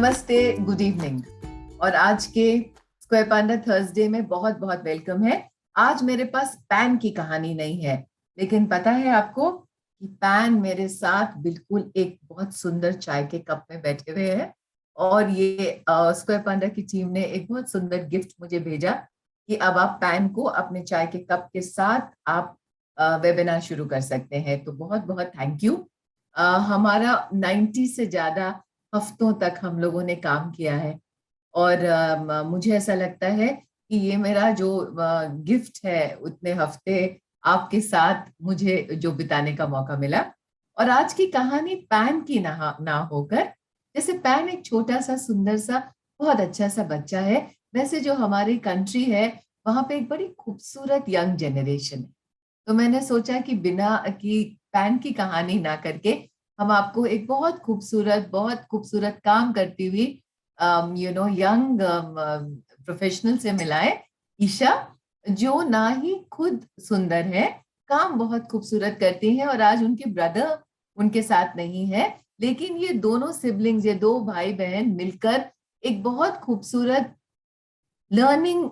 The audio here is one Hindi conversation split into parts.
नमस्ते, गुड इवनिंग। और आज के स्क्वायर पांडा थर्सडे में बहुत बहुत वेलकम है। आज मेरे पास पैन की कहानी नहीं है, लेकिन पता है आपको कि पैन मेरे साथ बिल्कुल एक बहुत सुंदर चाय के कप में बैठे हुए हैं। और ये स्क्वायर पांडा की टीम ने एक बहुत सुंदर गिफ्ट मुझे भेजा कि अब आप पैन को अपने चाय के कप के साथ आप वेबिनार शुरू कर सकते हैं। तो बहुत बहुत थैंक यू। हमारा 90 से ज्यादा हफ्तों तक हम लोगों ने काम किया है। और मुझे ऐसा लगता है कि ये मेरा जो गिफ्ट है, उतने हफ्ते आपके साथ मुझे जो बिताने का मौका मिला। और आज की कहानी पैन की ना होकर, जैसे पैन एक छोटा सा सुंदर सा बहुत अच्छा सा बच्चा है, वैसे जो हमारी कंट्री है वहां पे एक बड़ी खूबसूरत यंग जनरेशन है। तो मैंने सोचा कि बिना की पैन की कहानी ना करके हम आपको एक बहुत खूबसूरत काम करती हुई यंग प्रोफेशनल से मिलाए। ईशा, जो ना ही खुद सुंदर है, काम बहुत खूबसूरत करती हैं। और आज उनके ब्रदर उनके साथ नहीं है, लेकिन ये दोनों सिबलिंग्स, ये दो भाई बहन मिलकर एक बहुत खूबसूरत लर्निंग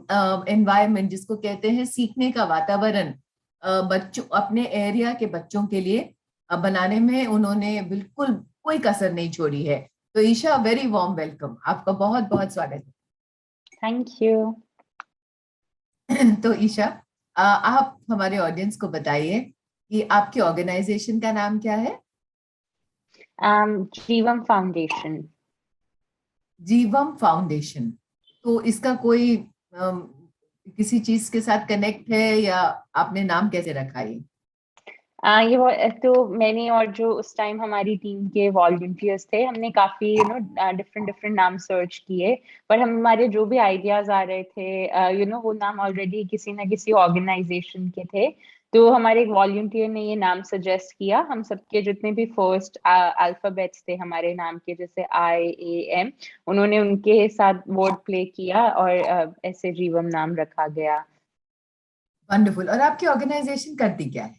एनवायरनमेंट, जिसको कहते हैं सीखने का वातावरण, बच्चों अपने एरिया के बच्चों के लिए बनाने में उन्होंने बिल्कुल कोई कसर नहीं छोड़ी है। तो ईशा, वेरी वार्म वेलकम, आपका बहुत बहुत स्वागत थैंक यू। है। तो ईशा, आप हमारे ऑडियंस को बताइए कि आपकी ऑर्गेनाइजेशन का नाम क्या है? जीवम फाउंडेशन। जीवम फाउंडेशन। तो इसका कोई किसी चीज के साथ कनेक्ट है, या आपने नाम कैसे रखा है? तो मैंने और जो उस टाइम हमारी टीम के वॉलंटियर्स थे, हमने काफी डिफरेंट डिफरेंट नाम सर्च किए। पर हमारे जो भी आइडियाज आ रहे थे, वो नाम ऑलरेडी किसी ना किसी ऑर्गेनाइजेशन के थे। तो हमारे एक वॉलंटियर ने ये नाम सजेस्ट किया। हम सबके जितने भी फर्स्ट अल्फाबेट्स थे हमारे नाम के, जैसे IAM, उन्होंने उनके साथ वर्ड प्ले किया और ऐसे जीवम नाम रखा गया। वंडरफुल। और आपकी ऑर्गेनाइजेशन करती क्या है?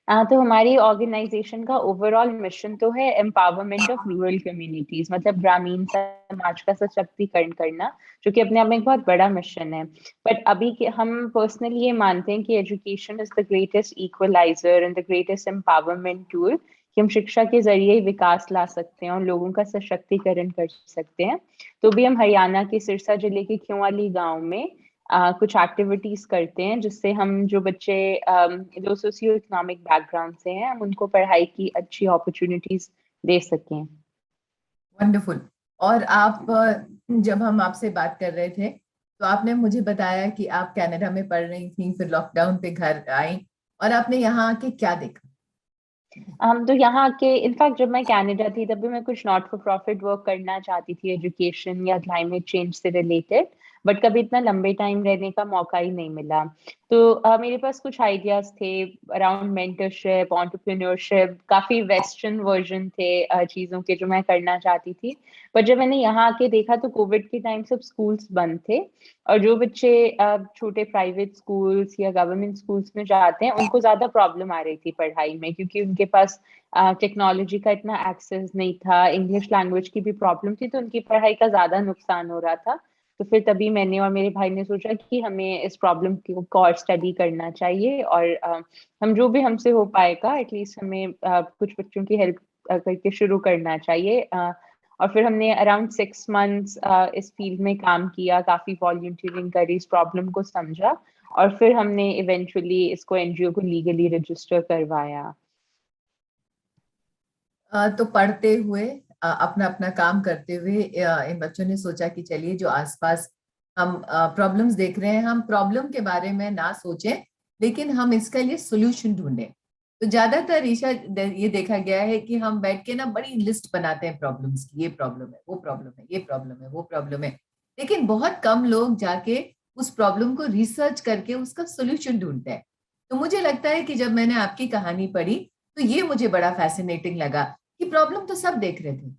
तो हमारी ऑर्गेनाइजेशन का ओवरऑल मिशन तो है एम्पावरमेंट ऑफ रूरल कम्युनिटीज, मतलब ग्रामीण समाज का सशक्तिकरण करना, जो कि अपने आप में एक बहुत बड़ा मिशन है। बट अभी हम पर्सनली ये मानते हैं कि education is the greatest equaliser and the greatest empowerment tool, कि हम शिक्षा के जरिए ही विकास ला सकते हैं और लोगों का सशक्तिकरण कर सकते हैं। तो भी हम हरियाणा के सिरसा जिले के क्योंवाली गांव में कुछ एक्टिविटीज करते हैं, जिससे हम जो बच्चे जो सोशियो इकोनॉमिक बैकग्राउंड से हैं, हम उनको पढ़ाई की अच्छी अपॉर्चुनिटीज दे सकें। वंडरफुल। और आप जब हम आपसे बात कर रहे थे, तो आपने मुझे बताया कि आप कनाडा में पढ़ रही थी, फिर लॉकडाउन पे घर आई, और आपने यहाँ आके क्या देखा? हम तो यहाँ के, इनफैक्ट जब मैं कनाडा थी तब भी मैं कुछ नॉट फॉर प्रॉफिट वर्क करना चाहती थी एजुकेशन या क्लाइमेट चेंज से रिलेटेड, बट कभी इतना लंबे टाइम रहने का मौका ही नहीं मिला। तो मेरे पास कुछ आइडियाज थे अराउंड मेंटरशिप, एंटरप्रेन्योरशिप, काफी वेस्टर्न वर्जन थे चीजों के जो मैं करना चाहती थी। पर जब मैंने यहाँ आके देखा तो कोविड के टाइम सब स्कूल्स बंद थे, और जो बच्चे छोटे प्राइवेट स्कूल्स या गवर्नमेंट स्कूल्स में जाते हैं उनको ज्यादा प्रॉब्लम आ रही थी पढ़ाई में, क्योंकि उनके पास टेक्नोलॉजी का इतना एक्सेस नहीं था, इंग्लिश लैंग्वेज की भी प्रॉब्लम थी, तो उनकी पढ़ाई का ज्यादा नुकसान हो रहा था। तो फिर तभी मैंने और मेरे भाई ने सोचा कि हमें इस प्रॉब्लम को और स्टडी करना चाहिए, और हम जो भी हमसे हो पाएगा एटलीस्ट हमें कुछ बच्चों की हेल्प करके शुरू करना चाहिए। और फिर हमने अराउंड 6 मंथ्स इस फील्ड में काम किया, काफी वॉलंटियरिंग करी, इस प्रॉब्लम को समझा, और फिर हमने इवेंचुअली इसको NGO को लीगली रजिस्टर करवाया। तो पढ़ते हुए, अपना अपना काम करते हुए, इन बच्चों ने सोचा कि चलिए, जो आसपास हम प्रॉब्लम्स देख रहे हैं, हम प्रॉब्लम के बारे में ना सोचें, लेकिन हम इसके लिए सोल्यूशन ढूंढें। तो ज्यादातर ईशा, ये देखा गया है कि हम बैठ के ना बड़ी लिस्ट बनाते हैं प्रॉब्लम्स की, ये प्रॉब्लम है, वो प्रॉब्लम है, ये प्रॉब्लम है, वो प्रॉब्लम है, लेकिन बहुत कम लोग जाके उस प्रॉब्लम को रिसर्च करके उसका सोल्यूशन ढूंढते हैं। तो मुझे लगता है कि जब मैंने आपकी कहानी पढ़ी, तो ये मुझे बड़ा फैसिनेटिंग लगा कि प्रॉब्लम तो सब देख रहे थे।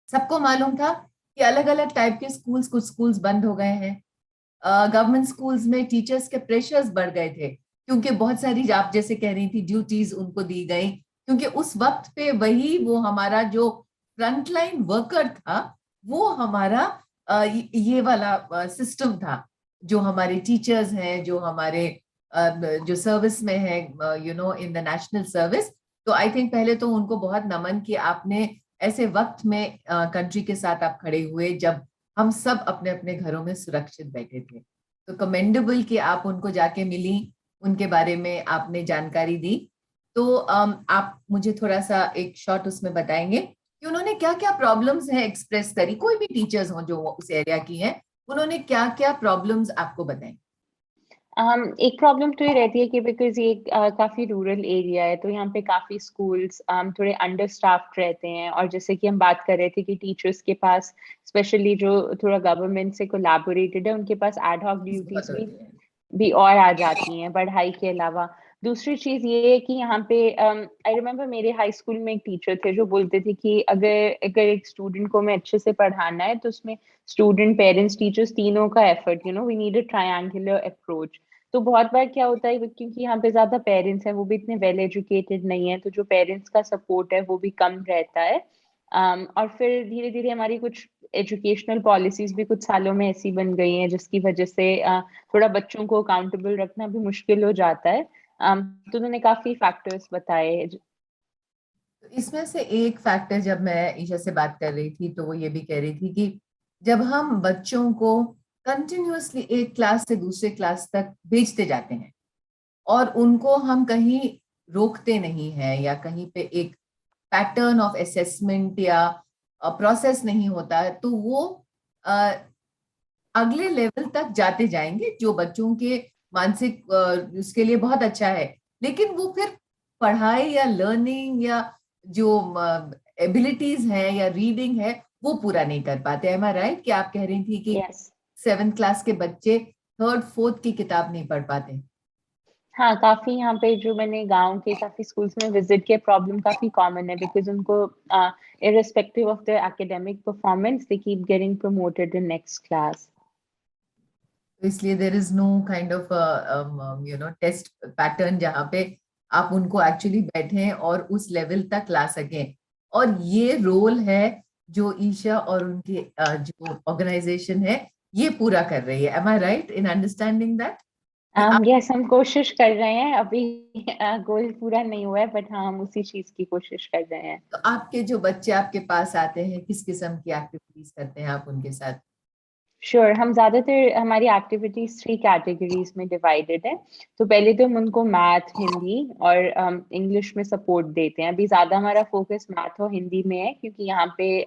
सबको मालूम था कि अलग अलग टाइप के स्कूल्स, कुछ स्कूल्स बंद हो गए हैं। गवर्नमेंट स्कूल्स में टीचर्स के प्रेशर्स बढ़ गए थे, क्योंकि बहुत सारी, आप जैसे कह रही थी, ड्यूटीज उनको दी गई, क्योंकि उस वक्त पे वही वो हमारा जो फ्रंटलाइन वर्कर था, वो हमारा ये वाला सिस्टम था। जो हमारे टीचर्स हैं, जो हमारे जो सर्विस में है, इन द नेशनल सर्विस, तो आई थिंक पहले तो उनको बहुत नमन कि आपने ऐसे वक्त में कंट्री के साथ आप खड़े हुए जब हम सब अपने अपने घरों में सुरक्षित बैठे थे। तो कमेंडेबल कि आप उनको जाके मिली, उनके बारे में आपने जानकारी दी। तो आप मुझे थोड़ा सा एक शॉर्ट उसमें बताएंगे कि उन्होंने क्या क्या प्रॉब्लम्स हैं एक्सप्रेस करी, कोई भी टीचर्स हो जो उस एरिया की हैं, उन्होंने क्या क्या प्रॉब्लम्स आपको बताई? एक प्रॉब्लम तो ये रहती है कि बिकॉज ये काफी रूरल एरिया है, तो यहाँ पे काफी स्कूल्स थोड़े अंडर स्टाफ्ड रहते हैं। और जैसे कि हम बात कर रहे थे कि टीचर्स के पास, स्पेशली जो थोड़ा गवर्नमेंट से कोलैबोरेटेड है, उनके पास एड हॉक बहुत ड्यूटीज होती है। भी और आ जाती हैं पढ़ाई के अलावा। दूसरी चीज ये है कि यहाँ पे आई रिमेम्बर मेरे हाई स्कूल में एक टीचर थे जो बोलते थे कि अगर अगर एक स्टूडेंट को हमें अच्छे से पढ़ाना है तो उसमें स्टूडेंट, पेरेंट्स, टीचर्स तीनों का effort, we need a triangular approach. तो बहुत बार क्या होता है, क्योंकि यहाँ पे ज्यादा पेरेंट्स हैं, वो भी इतने वेल एजुकेटेड नहीं है, तो जो पेरेंट्स का सपोर्ट है वो भी कम रहता है। और फिर धीरे धीरे हमारी कुछ एजुकेशनल पॉलिसीज भी कुछ सालों में ऐसी बन गई हैं जिसकी वजह से थोड़ा बच्चों को अकाउंटेबल रखना भी मुश्किल हो जाता है। तो उन्होंने काफी फैक्टर्स बताए। तो इसमें से एक फैक्टर, जब मैं ईशा से बात कर रही थी तो वो ये भी कह रही थी कि जब हम बच्चों को कंटिन्यूअसली एक क्लास से दूसरे क्लास तक भेजते जाते हैं और उनको हम कहीं रोकते नहीं हैं, या कहीं पे एक पैटर्न ऑफ असेसमेंट या प्रोसेस नहीं होता है, तो वो अ, अगले लेवल तक जाते जाएंगे, जो बच्चों के मानसिक उसके लिए बहुत अच्छा है। लेकिन वो फिर पढ़ाई या लर्निंग या जो एबिलिटीज है या रीडिंग है वो पूरा नहीं कर पाते। एम आई राइट कि आप कह रही थी कि यस। 7th क्लास के बच्चे 3rd 4th की किताब नहीं पढ़ पाते? हाँ, काफी यहाँ पे जो मैंने गांव के काफी स्कूल्स में विजिट किया, प्रॉब्लम काफी कॉमन है बिकॉज उनको irrespective of their academic performance they keep getting promoted in next class. तो इसलिए there is no kind of test pattern जहाँ पे आप उनको एक्चुअली बैठे और उस लेवल तक ला सकें। और ये रोल है जो ईशा और उनकी जो ऑर्गेनाइजेशन है ये पूरा कर रही है। Am I right in understanding that कि आप, यस, हम कोशिश कर रहे हैं अभी। गोल पूरा नहीं हुआ है, बट हाँ, हम उसी चीज की कोशिश कर रहे हैं। तो आपके जो बच्चे आपके पास आते हैं किस किस्म की एक्टिविटीज करते हैं आप उनके साथ? श्योर, हम ज्यादातर हमारी एक्टिविटीज 3 कैटेगरीज में डिवाइडेड है। तो पहले तो हम उनको मैथ, हिंदी और इंग्लिश में सपोर्ट देते हैं। अभी ज्यादा हमारा फोकस मैथ और हिंदी में है, क्योंकि यहाँ पे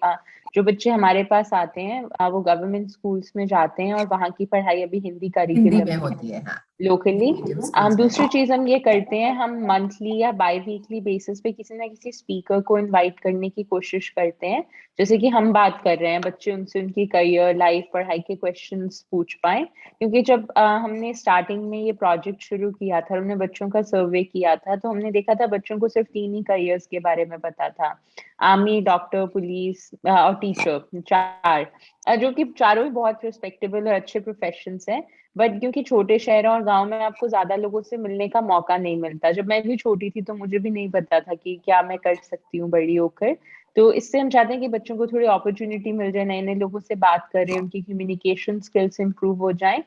जो बच्चे हमारे पास आते हैं वो गवर्नमेंट स्कूल्स में जाते हैं और वहाँ की पढ़ाई अभी हिंदी हिंदी करिकुलम में में होती है, हाँ। लोकली। मीडियम स्कूल्स में। दूसरी चीज हम ये करते हैं, हम मंथली या बाई वीकली बेसिस पे किसी ना किसी स्पीकर को इनवाइट करने की कोशिश करते हैं। जैसे कि हम बात कर रहे हैं, बच्चे उनसे उनकी करियर, लाइफ, पढ़ाई के क्वेश्चंस पूछ पाए। क्योंकि जब हमने स्टार्टिंग में ये प्रोजेक्ट शुरू किया था, हमने बच्चों का सर्वे किया था, तो हमने देखा था बच्चों को सिर्फ 3 ही करियर्स के बारे में पता था। आर्मी, डॉक्टर, पुलिस और टीचर, 4। जो कि चारों ही बहुत रिस्पेक्टेबल और अच्छे प्रोफेशंस हैं। बट क्योंकि छोटे शहरों और गांव में आपको ज्यादा लोगों से मिलने का मौका नहीं मिलता। जब मैं भी छोटी थी तो मुझे भी नहीं पता था कि क्या मैं कर सकती हूँ बड़ी होकर। तो इससे हम चाहते हैं कि बच्चों को थोड़ी अपॉर्चुनिटी मिल जाए, नए नए लोगों से बात करें, उनकी कम्युनिकेशन स्किल्स इंप्रूव हो जाए।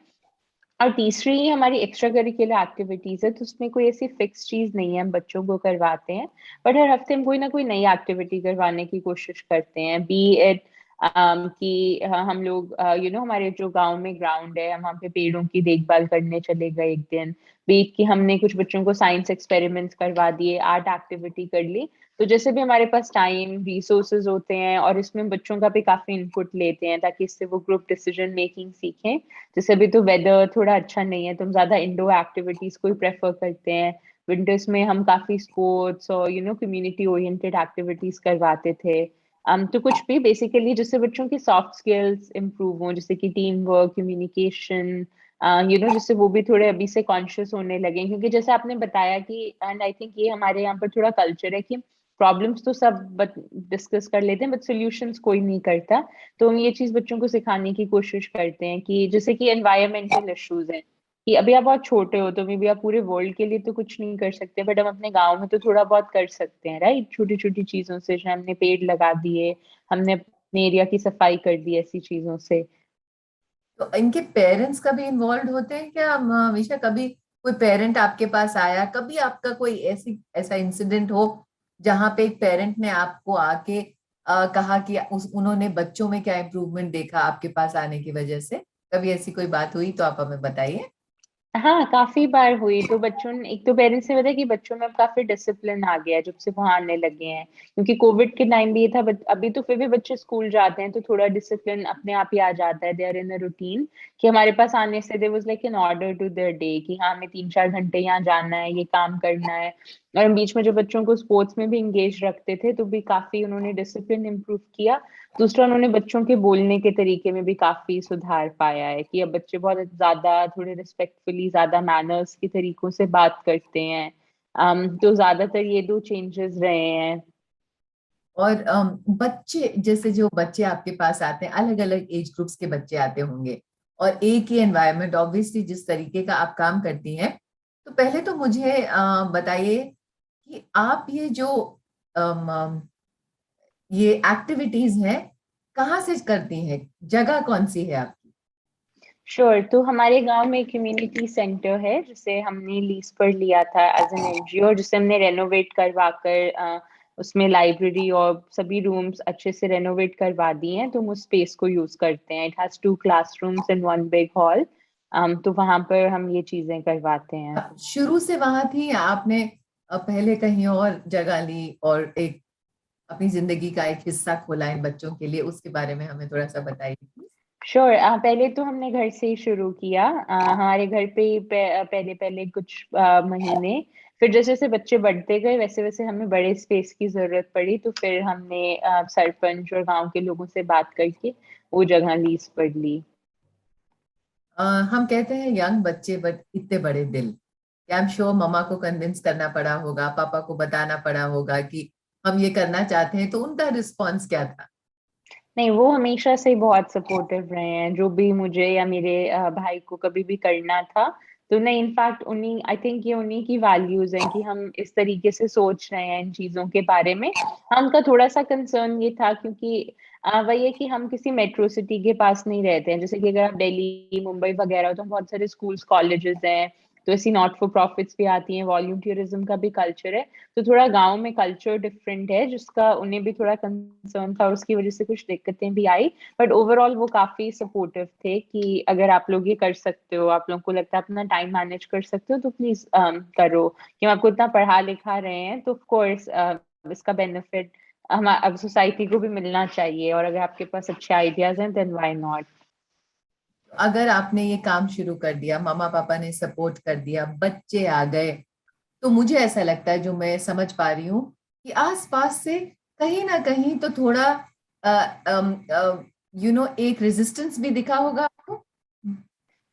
और तीसरी हमारी एक्स्ट्रा करिकुलर एक्टिविटीज है, तो उसमें कोई ऐसी फिक्स चीज नहीं है, हम बच्चों को करवाते हैं। बट हर हफ्ते हम कोई ना कोई नई एक्टिविटी करवाने की कोशिश करते हैं। बी इट कि हम लोग हमारे जो गांव में ग्राउंड है, हम वहाँ पे पेड़ों की देखभाल करने चले गए एक दिन। बी कि हमने कुछ बच्चों को साइंस एक्सपेरिमेंट्स करवा दिए, आर्ट एक्टिविटी कर ली। तो जैसे भी हमारे पास टाइम, रिसोर्सेज होते हैं, और इसमें बच्चों का भी काफी इनपुट लेते हैं ताकि इससे वो ग्रुप डिसीजन मेकिंग सीखें। जैसे अभी तो वेदर थोड़ा अच्छा नहीं है, तो हम ज्यादा इंडोर एक्टिविटीज को ही प्रेफर करते हैं। विंटर्स में हम काफी स्पोर्ट्स और कम्युनिटी ओरिएंटेड एक्टिविटीज करवाते थे। तो कुछ भी बेसिकली जिससे बच्चों की सॉफ्ट स्किल्स इंप्रूव हो, जैसे कि टीम वर्क, कम्युनिकेशन, जिससे वो भी थोड़े अभी से कॉन्शियस होने लगे। क्योंकि जैसे आपने बताया कि, एंड आई थिंक ये हमारे यहाँ पर थोड़ा कल्चर है कि प्रॉब्लम्स तो सब डिस्कस कर लेते हैं, बट सोल्यूशंस कोई नहीं करता। तो हम ये चीज बच्चों को सिखाने की कोशिश करते हैं कि जैसे कि एनवायरमेंटल इश्यूज हैं, कि अभी आप बहुत छोटे हो तो मे बी आप पूरे वर्ल्ड के लिए तो कुछ नहीं कर सकते, बट हम अपने गांव में तो थोड़ा बहुत कर सकते हैं, राइट? छोटी छोटी चीजों से, जैसे हमने पेड़ लगा दिए, हमने अपने एरिया की सफाई कर दी ऐसी चीजों से। तो इनके पेरेंट्स कभी इन्वॉल्व होते हैं क्या हमेशा? कभी कोई पेरेंट आपके पास आया, कभी आपका कोई ऐसी ऐसा इंसिडेंट हो जहां पे एक पेरेंट ने आपको आके कहा कि उन्होंने बच्चों में क्या इम्प्रूवमेंट देखा आपके पास आने की वजह से? कभी ऐसी कोई बात हुई तो आप हमें बताइए। हाँ, काफी बार हुई। तो बच्चों ने, एक तो पेरेंट्स ने बताया कि बच्चों में अब काफी डिसिप्लिन आ गया है जब से वहां आने लगे हैं, क्योंकि कोविड के टाइम भी ये था। अभी तो फिर भी बच्चे स्कूल जाते हैं तो थोड़ा डिसिप्लिन अपने आप ही आ जाता है, they are in a routine. कि हमारे पास आने से there was like an order to their day कि हाँ, हमें 3-4 घंटे यहाँ जाना है, ये काम करना है। और हम बीच में जो बच्चों को स्पोर्ट्स में भी इंगेज रखते थे तो भी काफी उन्होंने डिसिप्लिन इम्प्रूव किया। दूसरा, उन्होंने बच्चों के बोलने के तरीके में भी काफी सुधार पाया है कि अब बच्चे बहुत ज्यादा थोड़े रिस्पेक्टफुली, ज्यादा मैनर्स के तरीकों से बात करते हैं। तो ज्यादातर ये दो चेंजेस रहे हैं। और बच्चे, जैसे जो बच्चे आपके पास आते हैं, अलग अलग एज ग्रुप्स के बच्चे आते होंगे, और एक ही एनवायरनमेंट, ऑब्वियसली जिस तरीके का आप काम करती हैं, तो पहले तो मुझे बताइए कि आप ये जो ये एक्टिविटीज हैं कहाँ से करती हैं, जगह कौन सी है आपकी? श्योर। तो हमारे गांव में एक कम्युनिटी सेंटर है जिसे हमने लीज पर लिया था एज एन एनजीओ, जिसे हमने रेनोवेट करवा कर उसमें लाइब्रेरी और सभी रूम्स अच्छे से रेनोवेट करवा दिए हैं। तो हम उस स्पेस को यूज करते हैं। It has 2 classrooms and 1 big hall. तो वहां पर हम ये चीजें करवाते हैं। शुरू से वहां थी या आपने पहले कहीं और जगह ली और एक अपनी जिंदगी का एक हिस्सा खोला इन बच्चों के लिए? उसके बारे में हमें थोड़ा सा बताइए। श्योर। पहले तो हमने घर से ही शुरू किया। हमारे घर पे ही पहले पहले कुछ महीने। फिर जैसे जैसे बच्चे बढ़ते गए वैसे वैसे हमें बड़े स्पेस की जरूरत पड़ी, तो फिर हमने सरपंच और गांव के लोगों से बात करके वो जगह लीज पर ली। हम कहते हैं यंग बच्चे बट इतने बड़े दिल। आई एम श्योर मम्मा को कन्विंस करना पड़ा होगा, पापा को बताना पड़ा होगा कि हम ये करना चाहते हैं, तो उनका रिस्पॉन्स क्या था? नहीं, वो हमेशा से ही बहुत सपोर्टिव रहे हैं। जो भी मुझे या मेरे भाई को कभी भी करना था तो नहीं, इनफैक्ट उन्हीं, आई थिंक ये उन्हीं की वैल्यूज हैं कि हम इस तरीके से सोच रहे हैं इन चीजों के बारे में। हाँ, उनका थोड़ा सा कंसर्न ये था क्योंकि वही है कि हम किसी मेट्रो सिटी के पास नहीं रहते हैं। जैसे कि अगर आप दिल्ली, मुंबई वगैरह हो तो बहुत सारे स्कूल्स, कॉलेजेस हैं। तो ऐसी नॉट फॉर प्रॉफिट्स भी आती हैं, वॉल्यूंटियरिज्म का भी कल्चर है। तो थोड़ा गांव में कल्चर डिफरेंट है, जिसका उन्हें भी थोड़ा कंसर्न था और उसकी वजह से कुछ दिक्कतें भी आई। बट ओवरऑल वो काफी सपोर्टिव थे कि अगर आप लोग ये कर सकते हो, आप लोगों को लगता है अपना टाइम मैनेज कर सकते हो, तो प्लीज करो। कि हम आपको इतना पढ़ा लिखा रहे हैं तो ऑफ कोर्स इसका बेनिफिट हम अब सोसाइटी को भी मिलना चाहिए, और अगर आपके पास अच्छे आइडियाज हैं देन व्हाई नॉट। अगर आपने ये काम शुरू कर दिया, मामा पापा ने सपोर्ट कर दिया, बच्चे आ गए, तो मुझे ऐसा लगता है, जो मैं समझ पा रही हूँ, कि आसपास से कहीं ना कहीं तो थोड़ा एक रेजिस्टेंस भी दिखा होगा आपको।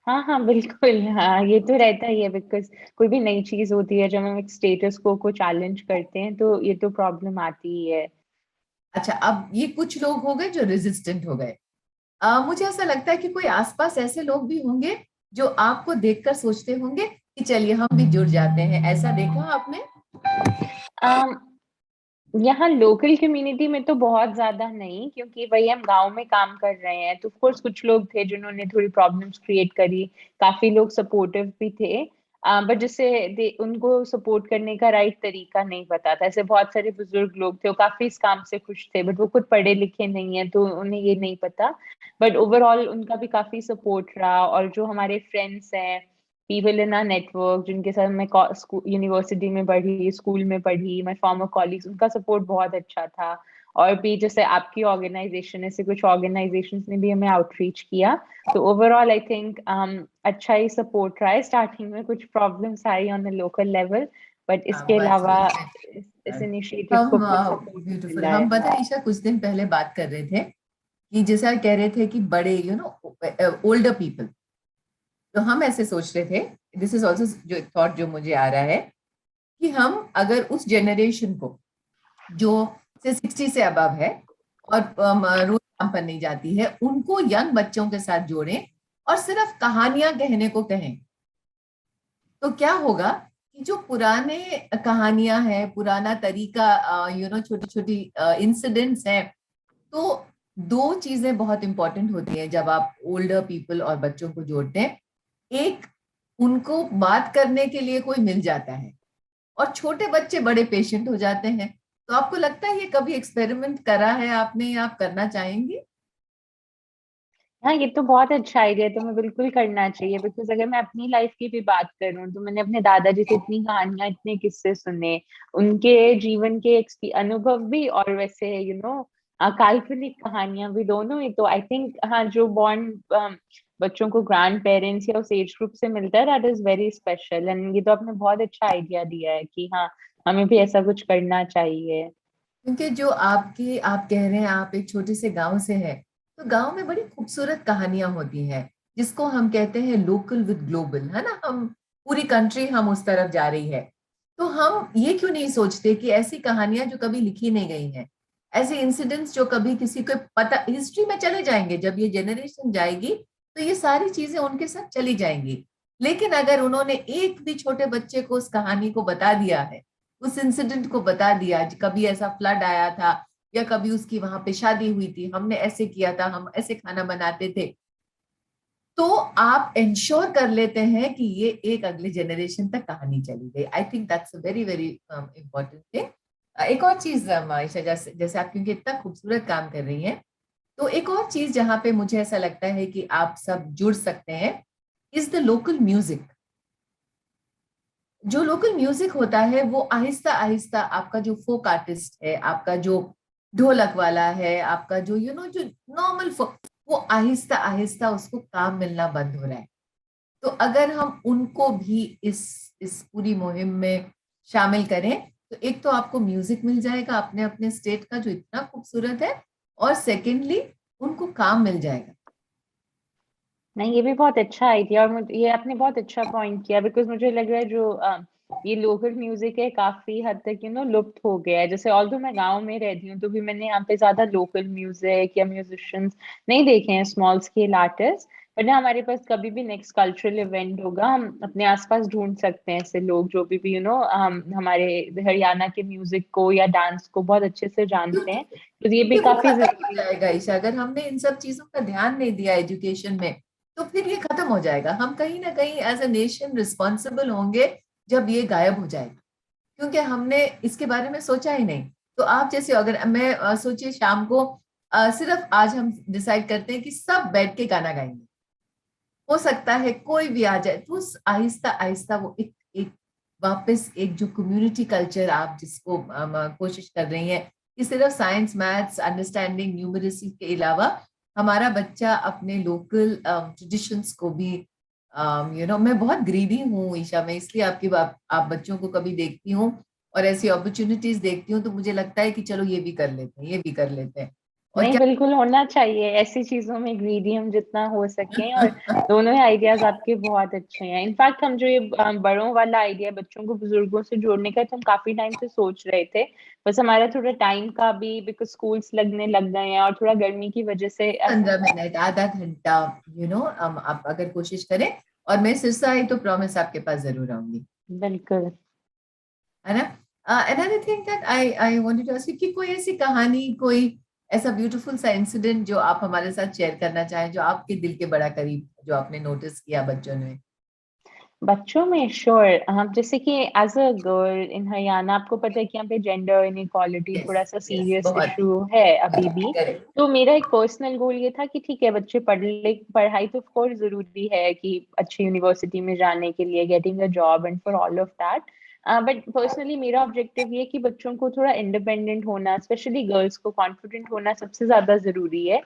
हाँ हाँ, बिल्कुल। हाँ, ये तो रहता ही है, बिकॉज कोई भी नई चीज होती है जब हम एक स्टेटस को चैलेंज करते हैं तो ये तो प्रॉब्लम आती ही है। अच्छा, अब ये कुछ लोग हो गए जो रेजिस्टेंट हो गए। मुझे ऐसा लगता है कि कोई आसपास ऐसे लोग भी होंगे जो आपको देखकर सोचते होंगे कि चलिए हम भी जुड़ जाते हैं। ऐसा देखा आपने? यहाँ लोकल कम्युनिटी में तो बहुत ज्यादा नहीं, क्योंकि वही हम गांव में काम कर रहे हैं। तो ऑफ कोर्स कुछ लोग थे जिन्होंने थोड़ी प्रॉब्लम्स क्रिएट करी। काफी लोग सपोर्टिव भी थे। बट जिससे उनको सपोर्ट करने का राइट तरीका नहीं पता था। ऐसे बहुत सारे बुजुर्ग लोग थे, वो काफी इस काम से खुश थे, बट वो खुद पढ़े लिखे नहीं है तो उन्हें ये नहीं पता। बट ओवरऑल उनका भी काफी सपोर्ट रहा। और जो हमारे फ्रेंड्स हैं, पीपल इन आवर नेटवर्क, जिनके साथ मैं यूनिवर्सिटी में पढ़ी, स्कूल में पढ़ी, माय फॉर्मर कॉलीग्स, उनका सपोर्ट बहुत अच्छा था। और भी जैसे आपकी ऑर्गेनाइजेशन, ऐसे कुछ ऑर्गेनाइजेशंस ने भी हमें आउटरीच किया। तो ओवरऑल आई थिंक अच्छा ही सपोर्ट रहा है। स्टार्टिंग में कुछ problems I on the local level, but इसके अलावा ठीक इस है। इनिशिएटिव को हम फुल सपोर्ट ब्यूटीफुल, मिला है। हम पता है ईशा कुछ दिन पहले बात कर रहे थे कि जैसा कह रहे थे कि बड़े ओल्डर पीपल, तो हम ऐसे सोच रहे थे, दिस इज ऑल्सो जो थॉट जो मुझे आ रहा है, कि हम अगर उस जनरेशन को जो से 60 से अबव है और रोज काम पर नहीं जाती है, उनको यंग बच्चों के साथ जोड़ें और सिर्फ कहानियां कहने को कहें, तो क्या होगा कि जो पुराने कहानियां हैं, पुराना तरीका, छोटी छोटी इंसिडेंट्स हैं, तो दो चीजें बहुत इंपॉर्टेंट होती हैं जब आप ओल्डर पीपल और बच्चों को जोड़ते हैं। एक, उनको बात करने के लिए कोई मिल जाता है, और छोटे बच्चे बड़े पेशेंट हो जाते हैं। तो आपको लगता है ये कभी एक्सपेरिमेंट करा है आपने या आप करना चाहेंगे? हाँ, ये तो बहुत अच्छा आइडिया है, तो मैं बिल्कुल करना चाहिए। बिकॉज अगर मैं अपनी लाइफ की भी बात करूँ तो मैंने अपने दादाजी से इतनी कहानियां, इतने किस्से सुने, उनके जीवन के अनुभव भी, और वैसे काल्पनिक कहानियां भी, दोनों ही। तो आई थिंक हाँ, जो बॉन्ड बच्चों को ग्रैंड पेरेंट्स या उस एज ग्रुप से मिलता है, that is very special. And ये तो आपने बहुत अच्छा आइडिया दिया है कि हाँ, हमें भी ऐसा कुछ करना चाहिए। क्योंकि जो आपकी, आप कह रहे हैं आप एक छोटे से गांव से हैं, तो गांव में बड़ी खूबसूरत कहानियां होती हैं, जिसको हम कहते हैं लोकल विद ग्लोबल, है ना। हम पूरी कंट्री हम उस तरफ जा रही है। तो हम ये क्यों नहीं सोचते कि ऐसी कहानियां जो कभी लिखी नहीं गई हैं, ऐसे इंसिडेंट्स जो कभी किसी को पता, हिस्ट्री में चले जाएंगे, जब ये जनरेशन जाएगी तो ये सारी चीजें उनके साथ चली जाएंगी। लेकिन अगर उन्होंने एक भी छोटे बच्चे को उस कहानी को बता दिया है, उस इंसिडेंट को बता दिया, कभी ऐसा फ्लड आया था, या कभी उसकी वहां पे शादी हुई थी, हमने ऐसे किया था, हम ऐसे खाना बनाते थे, तो आप इंश्योर कर लेते हैं कि ये एक अगले जनरेशन तक कहानी चली गई। आई think that's a very very important thing. एक और चीज आयशा, जैसे जैसे आप क्योंकि इतना खूबसूरत काम कर रही हैं, तो एक और चीज जहां पे मुझे ऐसा लगता है कि आप सब जुड़ सकते हैं, इज द लोकल म्यूजिक। जो लोकल म्यूजिक होता है वो आहिस्ता आहिस्ता, आपका जो फोक आर्टिस्ट है, आपका जो ढोलक वाला है, आपका जो जो नॉर्मल फोक, वो आहिस्ता आहिस्ता उसको काम मिलना बंद हो रहा है। तो अगर हम उनको भी इस पूरी मुहिम में शामिल करें, तो एक तो आपको म्यूजिक मिल जाएगा अपने अपने स्टेट का जो इतना खूबसूरत है, और सेकेंडली उनको काम मिल जाएगा। नहीं, ये भी बहुत अच्छा आइडिया, और मुझे ये आपने बहुत अच्छा पॉइंट किया। बिकॉज मुझे लग रहा है जो ये लोकल म्यूजिक है, काफी हद तक लुप्त हो गया है। जैसे ऑल्दो मैं गांव में रहती हूँ, तो भी मैंने यहाँ पे ज्यादा लोकल म्यूजिक या म्यूजिशियंस नहीं देखे हैं, स्मॉल स्केल आर्टिस्ट। बट ना, हमारे पास कभी भी नेक्स्ट कल्चरल इवेंट होगा, हम अपने आसपास ढूंढ सकते हैं ऐसे लोग जो भी हम हमारे हरियाणा के म्यूजिक को या डांस को बहुत अच्छे से जानते क्योंकि हैं। तो ये भी क्योंकि वो काफी खत्म हो जरूरी जाएगा ईशा, अगर हमने इन सब चीजों का ध्यान नहीं दिया एजुकेशन में, तो फिर ये खत्म हो जाएगा। हम कहीं ना कहीं एज ए नेशन रिस्पॉन्सिबल होंगे जब ये गायब हो जाएगा, क्योंकि हमने इसके बारे में सोचा ही नहीं। तो आप जैसे, अगर मैं सोचिए शाम को सिर्फ आज हम डिसाइड करते हैं कि सब बैठ के गाना गाएंगे, हो सकता है कोई भी आ जाए, तो आहिस्ता आहिस्ता वो एक वापस एक जो कम्युनिटी कल्चर आप जिसको कोशिश कर रही हैं कि सिर्फ साइंस मैथ्स अंडरस्टैंडिंग न्यूमरेसी के अलावा हमारा बच्चा अपने लोकल ट्रेडिशंस को भी, मैं बहुत ग्रीडी हूँ ईशा, मैं इसलिए आपकी बात, आप बच्चों को कभी देखती हूँ और ऐसी अपॉर्चुनिटीज देखती हूँ, तो मुझे लगता है कि चलो ये भी कर लेते हैं, ये भी कर लेते हैं। और नहीं, क्या बिल्कुल होना चाहिए ऐसी चीजों में ग्रीडी हम जितना हो सके। और दोनों ही आइडियाज आपके बहुत अच्छे हैं। इनफैक्ट हम जो ये बड़ों वाला आइडिया, बच्चों को बुजुर्गों से जोड़ने का, तो हम काफी टाइम से सोच रहे थे। बस हमारा थोड़ा टाइम का भी, बिकॉज स्कूल्स लगने लग गए हैं और थोड़ा गर्मी की वजह से अब। 15 मिनट, आधा घंटा, आप अगर कोशिश करें, और मैं सिरसा आई तो प्रॉमिस आपके पास जरूर आऊंगी, बिल्कुल। है ना। Another thing that I wanted to ask you कि कोई ऐसी कहानी, कोई ऐसा ब्यूटीफुल सा इंसिडेंट जो आप हमारे साथ शेयर करना चाहें, जो आपके दिल के बड़ा करीब, जो आपने नोटिस किया बच्चों ने। बच्चों में श्योर, हम जैसे कि as a girl in Haryana, आपको पता है कि यहाँ पे जेंडर इनइक्वालिटी यस, थोड़ा सा यस, सीरियस बहुत इशू है अभी भी। करेक्ट। तो मेरा एक पर्सनल गोल ये था कि ठीक है, बच्चे पढ़ाई तो ऑफ कोर्स जरूरी है कि अच्छी यूनिवर्सिटी में जाने के लिए, getting a job and for all of that. But personally मेरा ऑब्जेक्टिव ये है कि बच्चों को थोड़ा इंडिपेंडेंट होना, स्पेशली गर्ल्स को कॉन्फिडेंट होना सबसे ज्यादा जरूरी है।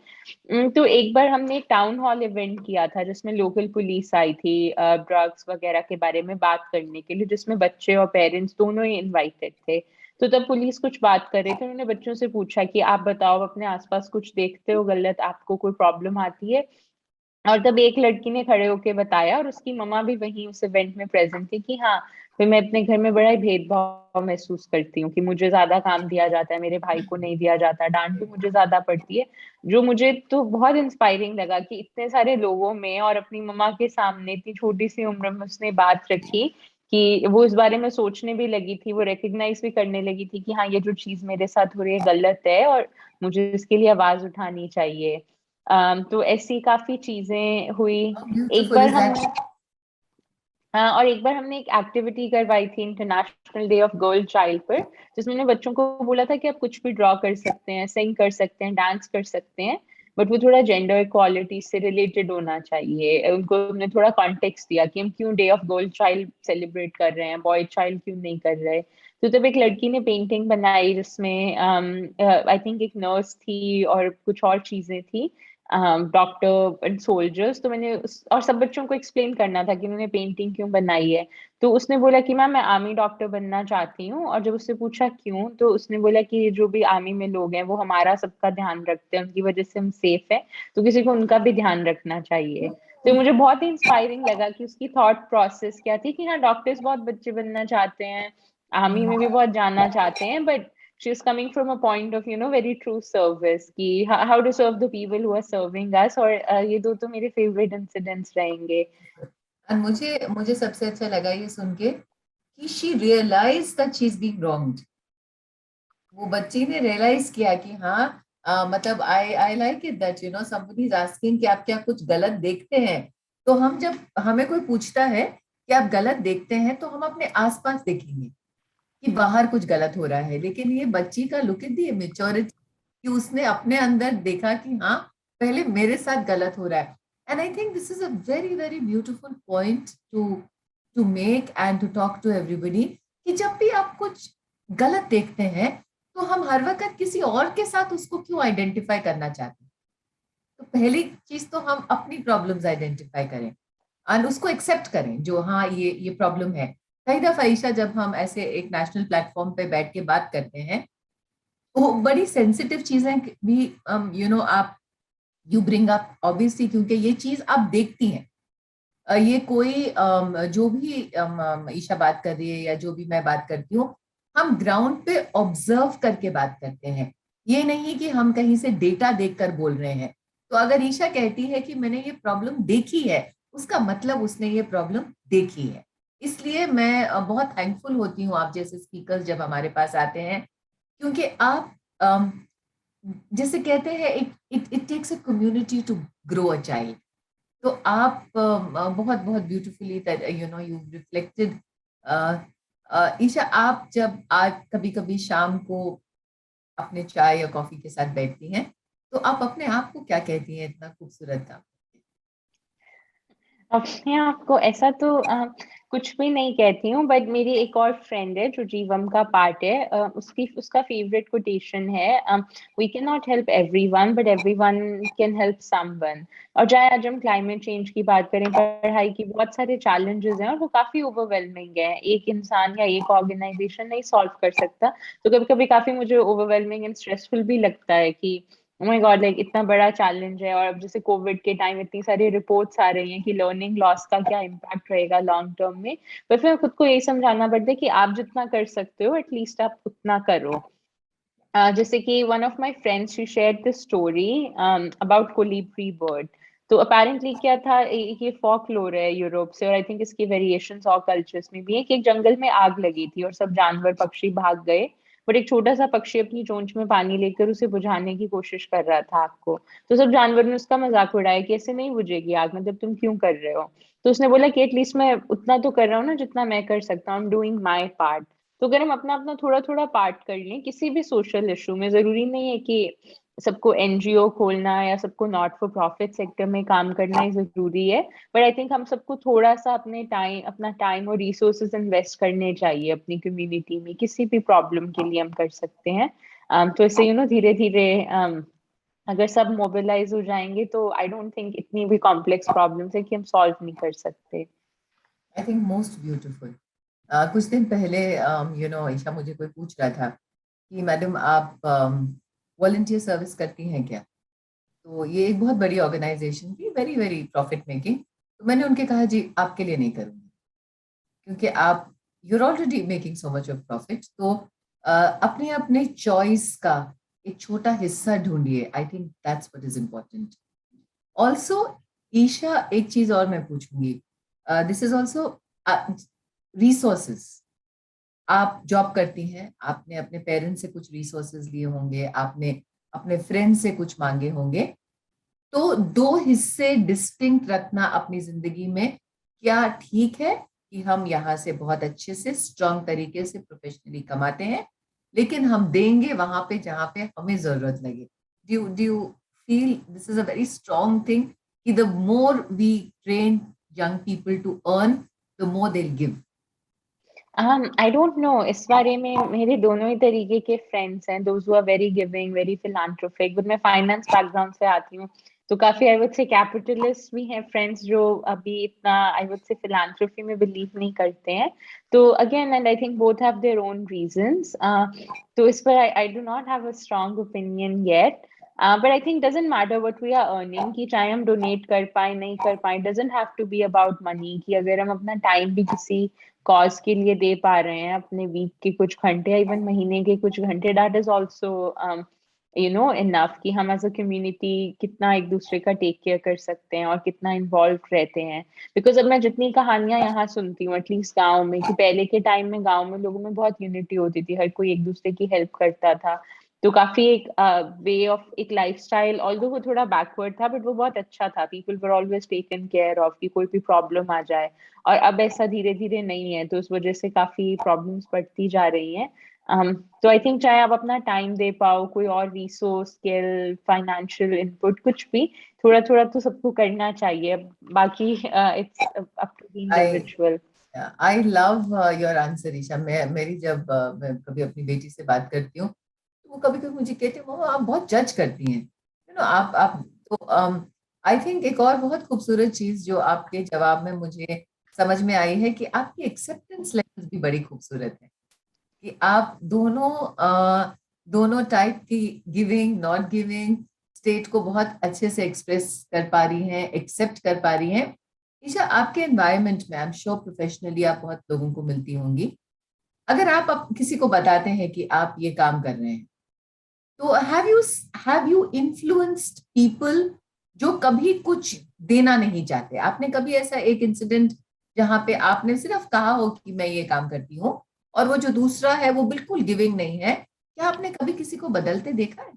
तो एक बार हमने एक टाउन हॉल इवेंट किया था जिसमें लोकल पुलिस आई थी ड्रग्स वगैरह के बारे में बात करने के लिए, जिसमें बच्चे और पेरेंट्स दोनों ही इनवाइटेड थे। तो तब पुलिस कुछ बात कर रहे थे, उन्होंने बच्चों से पूछा कि आप बताओ, अपने आसपास कुछ देखते हो गलत, आपको कोई प्रॉब्लम आती है? और तब एक लड़की ने खड़े होके बताया, और उसकी मम्मा भी वहीं उस इवेंट में प्रेजेंट थी, कि हाँ, फिर मैं अपने घर में बड़ा ही भेदभाव महसूस करती हूँ कि मुझे ज्यादा काम दिया जाता है, मेरे भाई को नहीं दिया जाता, डांट भी मुझे ज्यादा पड़ती है। जो मुझे तो बहुत इंस्पायरिंग लगा कि इतने सारे लोगों में और अपनी मम्मा के सामने इतनी छोटी सी उम्र में उसने बात रखी कि वो इस बारे में सोचने भी लगी थी, वो रिकग्नाइज भी करने लगी थी कि हाँ ये जो चीज मेरे साथ हो रही है गलत है और मुझे इसके लिए आवाज उठानी चाहिए। तो ऐसी काफी चीजें हुई। How एक beautiful बार is that? हमने हाँ, और एक बार हमने एक एक्टिविटी करवाई थी international day of girl child पर, जिसमें हमने बच्चों को बोला था कि आप कुछ भी ड्रॉ कर सकते हैं, सिंग कर सकते हैं, डांस कर सकते हैं, बट वो थोड़ा जेंडर इक्वालिटी से रिलेटेड होना चाहिए। उनको हमने थोड़ा कॉन्टेक्स्ट दिया कि हम क्यों day of girl child celebrate कर रहे हैं, बॉय चाइल्ड क्यों नहीं कर रहे। तो तब एक लड़की ने पेंटिंग बनाई जिसमें आई थिंक एक नर्स थी और कुछ और चीजें थी, डॉक्टर एंड सोल्जर्स। तो और सब बच्चों को एक्सप्लेन करना था कि उन्होंने पेंटिंग क्यों बनाई है। तो उसने बोला कि मैम मैं आर्मी डॉक्टर बनना चाहती हूँ, और जब उससे पूछा क्यों, तो उसने बोला कि जो भी आर्मी में लोग हैं वो हमारा सबका ध्यान रखते हैं, उनकी वजह से हम सेफ है, तो किसी को उनका भी ध्यान रखना चाहिए। तो मुझे बहुत ही इंस्पायरिंग लगा कि उसकी थॉट प्रोसेस क्या थी कि हाँ डॉक्टर्स बहुत बच्चे बनना चाहते हैं, आर्मी में भी बहुत जाना चाहते हैं, but she's coming from a point of very true service कि how to serve the people who are serving us। और ये दो तो मेरे फेवरेट इंसिडेंट्स रहेंगे। और मुझे मुझे सबसे अच्छा लगा ये सुन के कि she realise that she is being wronged. वो बच्ची ने रियलाइज किया कि हाँ, मतलब I I like it that somebody is asking कि आप क्या कुछ गलत देखते हैं। तो हम जब हमें कोई पूछता है कि आप गलत देखते हैं तो हम अपने आसपास देखेंगे कि बाहर कुछ गलत हो रहा है, लेकिन ये बच्ची का लुक एट दी मेच्योरिटी कि उसने अपने अंदर देखा कि हाँ, पहले मेरे साथ गलत हो रहा है। And I think this is a very very beautiful point to to make and to talk to everybody कि जब भी आप कुछ गलत देखते हैं तो हम हर वक्त किसी और के साथ उसको क्यों आइडेंटिफाई करना चाहते हैं। तो पहली चीज तो हम अपनी प्रॉब्लम्स आइडेंटिफाई करें और उसको एक्सेप्ट करें जो हाँ ये प्रॉब्लम है। कई दफा ईशा, जब हम ऐसे एक नेशनल प्लेटफॉर्म पे बैठ के बात करते हैं तो बड़ी सेंसिटिव चीजें भी आप यू ब्रिंग अप ऑब्वियसली, क्योंकि ये चीज आप देखती हैं। ये कोई जो भी ईशा बात कर रही है या जो भी मैं बात करती हूँ, हम ग्राउंड पे ऑब्जर्व करके बात करते हैं। ये नहीं कि हम कहीं से डेटा देखकर बोल रहे हैं। तो अगर ईशा कहती है कि मैंने ये प्रॉब्लम देखी है, उसका मतलब उसने ये प्रॉब्लम देखी है। इसलिए मैं बहुत थैंकफुल होती हूँ आप जैसे स्पीकर्स जब हमारे पास आते हैं, क्योंकि आप जैसे कहते हैं it it takes a community to grow a child. तो आप बहुत बहुत ब्यूटीफुली यू रिफ्लेक्टेड। ईशा, आप जब आज कभी कभी शाम को अपने चाय या कॉफी के साथ बैठती हैं तो आप अपने आप को क्या कहती हैं, इतना खूबसूरत था? अपने आप को ऐसा तो कुछ भी नहीं कहती हूँ, बट मेरी एक और फ्रेंड है जो जीवम का पार्ट है, उसकी उसका फेवरेट कोटेशन है, we can not help everyone but everyone can help someone. और चाहे आज हम क्लाइमेट चेंज की बात करें, पढ़ाई की बहुत सारे चैलेंजेस हैं और वो काफी ओवरवेलमिंग है, एक इंसान या एक ऑर्गेनाइजेशन नहीं सॉल्व कर सकता। तो कभी कभी काफी मुझे ओवरवेलमिंग एंड स्ट्रेसफुल भी लगता है कि ओ माय गॉड, लाइक इतना बड़ा चैलेंज है, और अब जैसे कोविड के टाइम इतनी सारी रिपोर्ट्स आ रही हैं कि लर्निंग लॉस का क्या इम्पैक्ट रहेगा लॉन्ग टर्म में। पर फिर खुद को यही समझाना पड़ता है कि आप जितना कर सकते हो एटलीस्ट आप उतना करो। जैसे कि one of my friends she shared this story about colibri bird. तो अपेरेंटली क्या था, ये फॉकलोर है यूरोप से, और आई थिंक इसकी वेरिएशंस और कल्चर्स में भी है कि एक जंगल में आग लगी थी और सब जानवर पक्षी भाग गए, बट एक छोटा सा पक्षी अपनी चोंच में पानी लेकर उसे बुझाने की कोशिश कर रहा था आग को। तो सब जानवर ने उसका मजाक उड़ाया कि ऐसे नहीं बुझेगी आग, मतलब तुम क्यों कर रहे हो। तो उसने बोला कि एटलीस्ट मैं उतना तो कर रहा हूँ ना जितना मैं कर सकता हूँ, I am doing my part. तो अगर हम अपना अपना थोड़ा थोड़ा पार्ट कर लें किसी भी सोशल इशू में, जरूरी नहीं है कि सबको एनजीओ खोलना या सबको नॉट फॉर प्रॉफिट सेक्टर में काम करना ही जरूरी है, बट आई थिंक हम सबको थोड़ा सा अपना टाइम और रिसोर्सेज इन्वेस्ट करने चाहिए अपनी कम्युनिटी में, किसी भी प्रॉब्लम के लिए हम कर सकते हैं। तो ऐसे धीरे धीरे अगर सब मोबिलाइज हो जाएंगे तो आई डोंट थिंक इतनी भी कॉम्प्लेक्स प्रॉब्लम्स है कि हम सॉल्व नहीं कर सकते। I think most beautiful. कुछ दिन पहले ईशा, मुझे कोई पूछ रहा था कि मैडम आप वॉलंटियर सर्विस करती हैं क्या? तो ये एक बहुत बड़ी ऑर्गेनाइजेशन थी, वेरी वेरी प्रॉफिट मेकिंग। तो मैंने उनके कहा जी आपके लिए नहीं करूंगी, क्योंकि आप you're already making so much of profit. तो अपने अपने चॉइस का एक छोटा हिस्सा ढूंढिए। I think that's what is important. Also Isha, एक चीज और मैं पूछूंगी, दिस इज ऑल्सो रिसोर्सेस, आप जॉब करती हैं, आपने अपने पेरेंट्स से कुछ रिसोर्सेज लिए होंगे, आपने अपने फ्रेंड से कुछ मांगे होंगे, तो दो हिस्से डिस्टिंक्ट रखना अपनी जिंदगी में क्या ठीक है कि हम यहाँ से बहुत अच्छे से स्ट्रांग तरीके से प्रोफेशनली कमाते हैं, लेकिन हम देंगे वहां पे जहां पे हमें जरूरत लगे? Do you feel this is a very strong thing कि the more we train young people to earn, the more they give? I don't know, इस बारे में मेरे दोनों ही तरीके के फ्रेंड्स हैं, those who are very giving, very philanthropic, but मैं फाइनेंस बैकग्राउंड से आती हूँ, तो काफी आई वुड से कैपिटलिस्ट भी हैं फ्रेंड्स जो अभी इतना आई वुड से फिलांथ्रोपी में बिलीव नहीं करते हैं। तो again, and I think both have their own reasons, तो इस पर I do not have a strong opinion yet. But I think doesn't matter what we are earning, कि चाहे हम डोनेट कर पाए नहीं कर पाए, doesn't have to be about money, कि अगर हम अपना टाइम भी किसी कॉज के लिए दे पा रहे हैं, अपने वीक के कुछ घंटे या इवन महीने के कुछ घंटे, दैट इज ऑल्सो इनफ, कि हम एज अ कम्युनिटी कितना एक दूसरे का टेक केयर कर सकते हैं और कितना इन्वॉल्व रहते हैं। बिकॉज अब मैं जितनी कहानियां यहाँ सुनती हूँ एटलीस्ट गाँव में, कि पहले के टाइम में गाँव में लोगों में बहुत यूनिटी होती थी, हर कोई एक दूसरे की हेल्प करता था, तो काफी एक वे ऑफ एक लाइफस्टाइल, ऑल्दो वो थोड़ा बैकवर्ड था बट वो बहुत अच्छा था, people were always taken care of, कि कोई भी प्रॉब्लम आ जाए। और अब ऐसा धीरे धीरे नहीं है, तो उस वजह से काफी प्रॉब्लम्स बढ़ती जा रही हैं। तो आई थिंक चाहे आप अपना टाइम दे पाओ, कोई और रिसोर्स, स्किल, फाइनेंशियल इनपुट, कुछ भी थोड़ा थोड़ा तो सबको करना चाहिए, बाकी it's up to the I individual. I love your answer Isha. मेरी जब मैं कभी अपनी बेटी से बात करती हूँ, तो वो कभी कभी मुझे कहती है, मम्मा आप बहुत जज करती हैं, यू नो आप तो आई थिंक एक और बहुत खूबसूरत चीज जो आपके जवाब में मुझे समझ में आई है कि आपकी एक्सेप्टेंस लेवल भी बड़ी खूबसूरत है, कि आप दोनों टाइप की, गिविंग नॉट गिविंग स्टेट को बहुत अच्छे से एक्सप्रेस कर पा रही हैं, एक्सेप्ट कर पा रही हैं। ईशा, आपके एनवायरनमेंट में आई एम श्योर प्रोफेशनली आप बहुत लोगों को मिलती होंगी, अगर आप किसी को बताते हैं कि आप ये काम कर रहे हैं, तो हैव यू इन्फ्लुएंस्ड पीपल जो कभी कुछ देना नहीं चाहते? आपने कभी ऐसा एक इंसिडेंट जहां पे आपने सिर्फ कहा हो कि मैं ये काम करती हूँ, और वो जो दूसरा है वो बिल्कुल गिविंग नहीं है, क्या आपने कभी किसी को बदलते देखा है?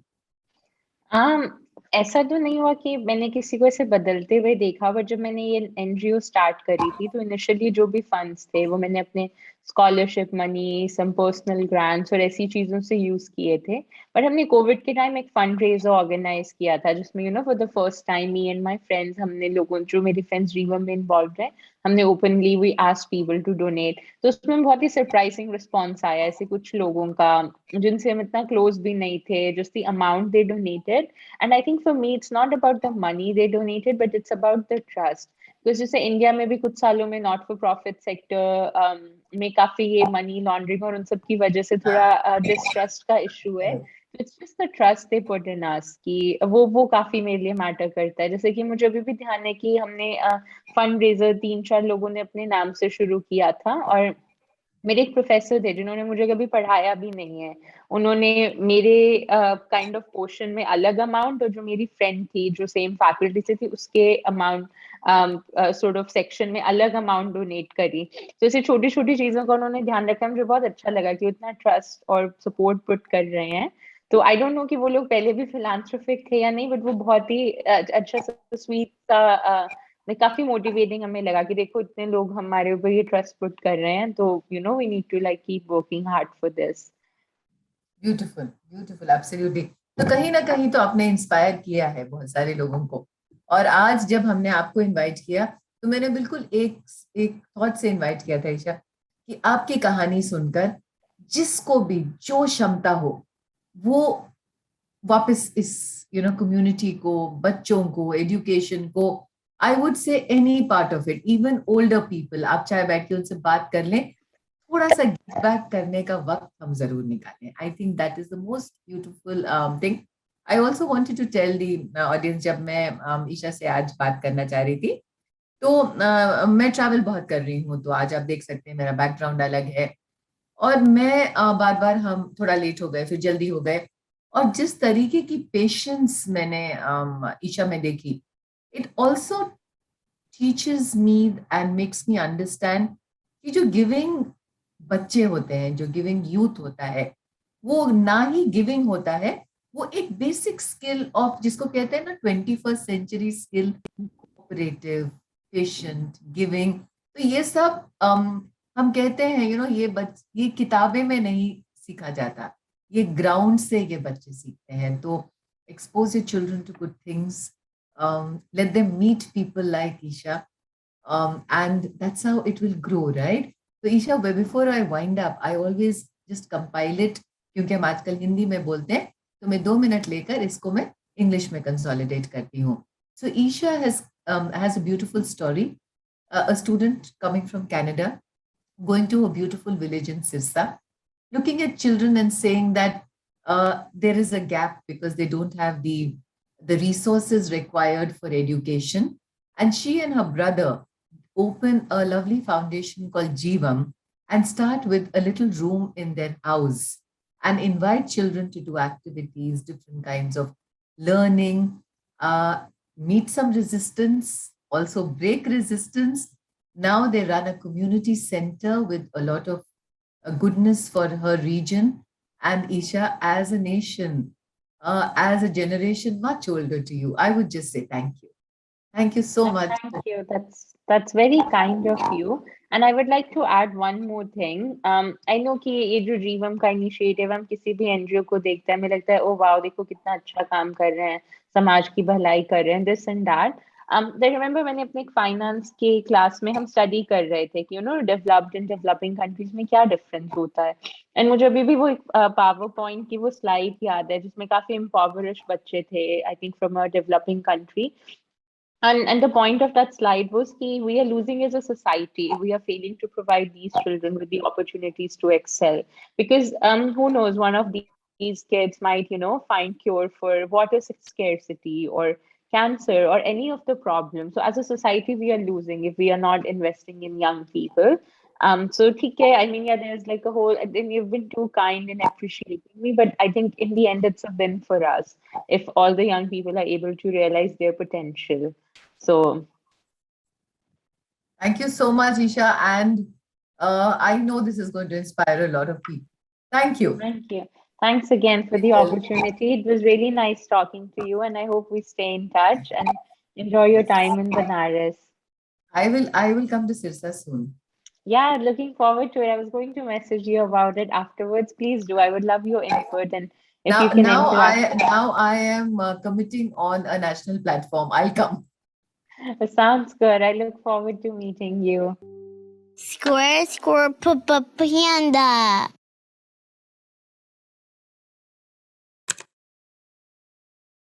हाँ, ऐसा तो नहीं हुआ कि मैंने किसी को ऐसे बदलते हुए देखा, बट जब मैंने ये एनजीओ स्टार्ट करी थी, तो इनिशियली जो भी फंड्स थे वो मैंने अपने scholarship money, some personal grants और ऐसी चीजों से यूज किए थे। बट हमने कोविड के टाइम एक फंड रेजर ऑर्गेनाइज किया था, जिसमें for the first time me and my friends, हमने लोगों जो मेरे फ्रेंड्स रीवम में इन्वॉल्व है, हमने openly we asked people to donate. तो उसमें बहुत ही सरप्राइजिंग रिस्पॉन्स आया ऐसे कुछ लोगों का जिनसे हम इतना क्लोज भी नहीं थे, just the amount they donated. And I think for me it's not about the money they donated, but it's about the trust. तो जैसे इंडिया में भी कुछ सालों में नॉट फॉर प्रॉफिट सेक्टर में काफी ये मनी लॉन्ड्रिंग और उन सब की वजह से थोड़ा डिस्ट्रस्ट का इशू है। It's just the trust they put in us, कि वो काफी मेरे लिए मैटर करता है। जैसे कि मुझे अभी भी ध्यान है कि हमने फंड रेजर 3-4 लोगों ने अपने नाम से शुरू किया था, और मेरे एक प्रोफेसर थे जिन्होंने मुझे कभी पढ़ाया भी नहीं है, उन्होंने मेरे काइंड ऑफ पोर्शन में अलग अमाउंट, और जो मेरी फ्रेंड थी जो सेम फैकल्टी से थी उसके अमाउंट सॉर्ट ऑफ सेक्शन में अलग अमाउंट डोनेट करी। तो ऐसे छोटी छोटी चीजों का उन्होंने ध्यान रखा, मुझे बहुत अच्छा लगा कि उतना ट्रस्ट और सपोर्ट पुट कर रहे हैं। तो आई डोंट नो कि वो लोग पहले भी फिलांथ्रोपिक थे या नहीं, बट वो बहुत ही अच्छा सा स्वीट सा काफी मोटिवेटिंग हमें लगा कि देखो इतने लोग हमारे ऊपर ये ट्रस्ट पुट कर रहे हैं, तो we need to like keep working hard for this. Beautiful, beautiful, absolutely. तो कहीं ना कहीं तो आपने इंस्पायर किया है बहुत सारे लोगों को, और आज जब हमने आपको इनवाइट किया, तो मैंने बिल्कुल एक एक थॉट से इनवाइट किया था ईशा, कि आपकी कहानी सुनकर जिसको भी जो क्षमता हो, वो वापस इस कम्युनिटी को, बच्चों को, एजुकेशन को, I would say any part of it, even older people, आप चाहे बैठ के उनसे बात कर लें, थोड़ा सा गिव बैक करने का वक्त हम जरूर निकालें। I think that is the most beautiful thing. I also wanted to tell the audience, जब मैं ईशा से आज बात करना चाह रही थी, तो मैं ट्रैवल बहुत कर रही हूँ, तो आज आप देख सकते हैं मेरा बैकग्राउंड अलग है, और मैं बार बार, हम थोड़ा लेट हो गए फिर जल्दी हो गए, और जिस तरीके की पेशेंस मैंने ईशा में देखी, it also teaches me and makes me understand कि जो गिविंग बच्चे होते हैं, जो गिविंग यूथ होता है, वो ना ही गिविंग होता है, वो एक बेसिक स्किल ऑफ, जिसको कहते हैं ना 21st century skill, cooperative, patient, giving. तो ये सब हम कहते हैं ये किताबें में नहीं सीखा जाता, ये ग्राउंड से ये बच्चे सीखते हैं। तो expose your children to good things, let them meet people like Isha, and that's how it will grow, right? So Isha, before I wind up, I always just compile it, क्योंकि हम आजकल हिंदी में बोलते हैं, तो मैं 2 मिनट लेकर इसको मैं इंग्लिश में कंसोलिडेट करती हूँ. So Isha has a beautiful story, a student coming from Canada, going to a beautiful village in Sirsa, looking at children and saying that there is a gap because they don't have the resources required for education. And she and her brother open a lovely foundation called Jeevam and start with a little room in their house and invite children to do activities, different kinds of learning, meet some resistance, also break resistance. Now they run a community center with a lot of goodness for her region. And Isha, as a nation, as a generation much older to you, I would just say thank you. Thank you so much. Thank you. That's very kind of you. And I would like to add one more thing. I know कि ये जो जीवम का इनिशिएटिव हम किसी भी एनजीओ को देखते हैं, हमें लगता है ओ वाओ देखो कितना अच्छा काम कर रहे हैं, समाज की भलाई कर रहे हैं, this and that. I remember मैंने अपने एक फाइनेंस के क्लास में हम स्टडी कर रहे थे कि डेवलप्ड एंड डेवलपिंग कंट्रीज में क्या डिफरेंस होता है. एंड मुझे अभी भी वो एक पावर पॉइंट की वो स्लाइड याद है जिसमें काफी इम्पोवरिश बच्चे थे, I think from a developing country. And the point of that slide was that we are losing as a society. We are failing to provide these children with the opportunities to excel. Because who knows, one of these kids might, find cure for water scarcity or cancer or any of the problems. So as a society, we are losing if we are not investing in young people. So TK, I mean, yeah, there's like a whole, and then you've been too kind in appreciating me, but I think in the end, it's a win for us if all the young people are able to realize their potential. So Thank you so much, Isha. And I know this is going to inspire a lot of people. Thank you. thank you. Thanks again for the opportunity. It was really nice talking to you, and I hope we stay in touch and enjoy your time in Banaras. I will come to Sirsa soon. Yeah, looking forward to it. I was going to message you about it afterwards. Please do. I would love your input and if you Now, can now interact. I now I am committing on a national platform. I'll come. Sounds good. I look forward to meeting you. Square, square, panda.